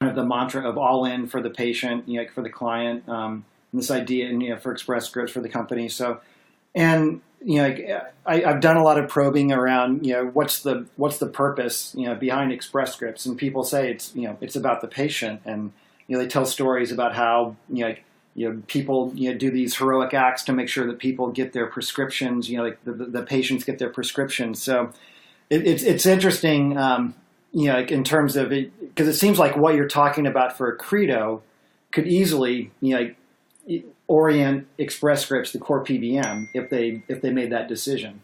of the mantra of all in for the patient, for the client, this idea, and for Express Scripts for the company. So, and I've done a lot of probing around, what's the purpose, behind Express Scripts, and people say it's about the patient, and they tell stories about how people do these heroic acts to make sure that people get their prescriptions, the patients get their prescriptions. So it's interesting, in terms of it, because it seems like what you're talking about for a credo could easily orient Express Scripts to core PBM if they made that decision.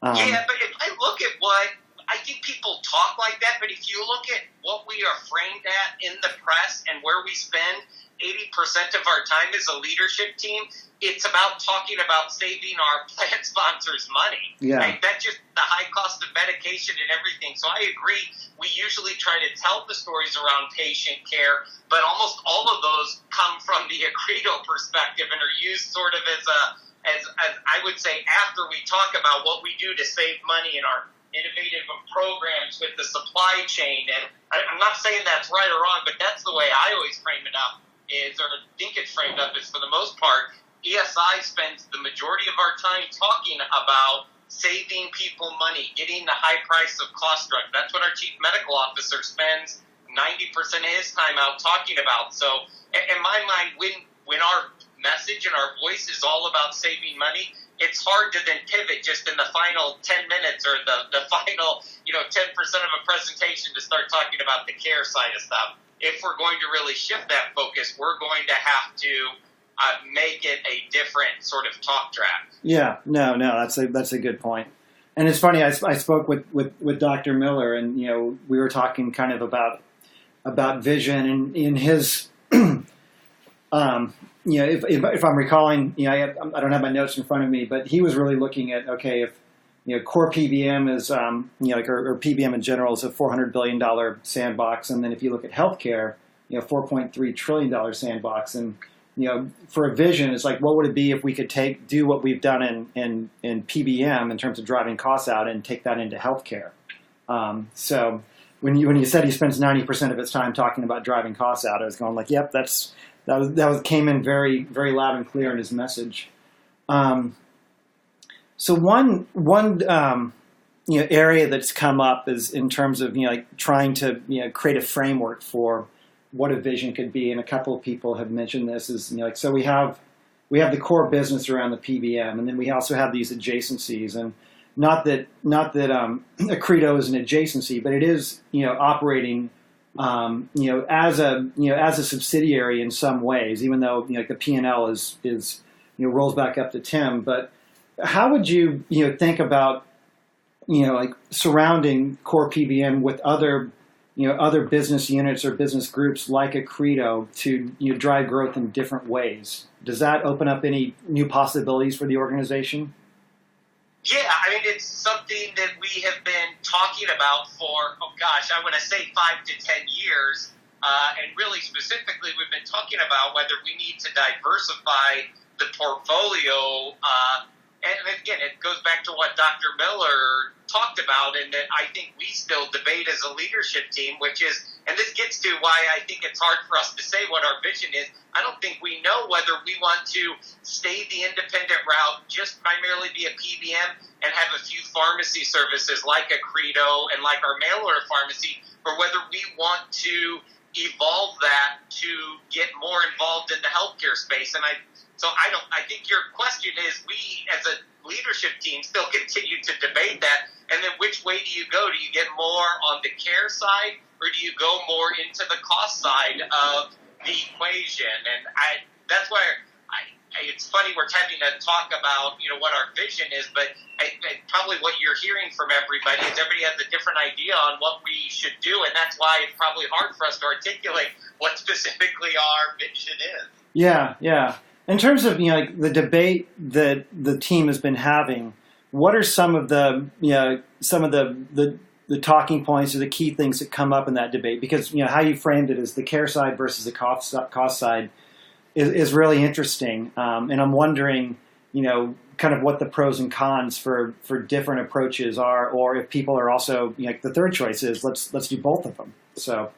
Yeah, but if I look at what I think people talk like that, but if you look at what we are framed at in the press and where we spend 80% of our time as a leadership team, it's about talking about saving our plan sponsors money. Yeah. Right? That's just the high cost of medication and everything. So I agree. We usually try to tell the stories around patient care, but almost all of those come from the Accredo perspective and are used sort of as I would say after we talk about what we do to save money in our innovative programs with the supply chain. And I'm not saying that's right or wrong, but that's the way I always frame it up, or think it's framed up, is for the most part, ESI spends the majority of our time talking about saving people money, getting the high price of cost drugs. That's what our chief medical officer spends 90% of his time out talking about. So in my mind, when our message and our voice is all about saving money, it's hard to then pivot just in the final 10 minutes or the final 10% of a presentation to start talking about the care side of stuff. If we're going to really shift that focus, we're going to have to make it a different sort of talk track. Yeah, no, that's a good point. And it's funny, I spoke with Dr. Miller, and we were talking kind of about vision, and in his if I'm recalling, I don't have my notes in front of me, but he was really looking at, okay, if core PBM is or PBM in general is a $400 billion sandbox, and then if you look at healthcare, $4.3 trillion sandbox, and for a vision, it's like, what would it be if we could do what we've done in PBM in terms of driving costs out and take that into healthcare? So when you said he spends 90% of his time talking about driving costs out, I was going like, yep, that came in very, very loud and clear in his message. So one area that's come up is in terms of trying to create a framework for what a vision could be, and a couple of people have mentioned this. Is so we have the core business around the PBM, and then we also have these adjacencies, and not that Accredo is an adjacency, but it is operating as a subsidiary in some ways, even though the P&L is rolls back up to Tim. But how would you think about surrounding core PBM with other business units or business groups like Accredo to drive growth in different ways? Does that open up any new possibilities for the organization? Yeah, I mean, it's something that we have been talking about for, I want to say 5 to 10 years. And really specifically, we've been talking about whether we need to diversify the portfolio. And again, it goes back to what Dr. Miller talked about, and that I think we still debate as a leadership team, which is, and this gets to why I think it's hard for us to say what our vision is. I don't think we know whether we want to stay the independent route, just primarily be a PBM and have a few pharmacy services like Accredo and like our mail order pharmacy, or whether we want to evolve that to get more involved in the healthcare space. And I think your question is, we as a leadership team still continue to debate that. And then which way do you go? Do you get more on the care side, or do you go more into the cost side of the equation? And that's why it's funny we're having to talk about what our vision is, but probably what you're hearing from everybody is everybody has a different idea on what we should do, and that's why it's probably hard for us to articulate what specifically our vision is. Yeah. In terms of the debate that the team has been having, what are some of the talking points or the key things that come up in that debate? Because how you framed it as the care side versus the cost side is really interesting, and I'm wondering kind of what the pros and cons for different approaches are, or if people are also the third choice is let's do both of them. So.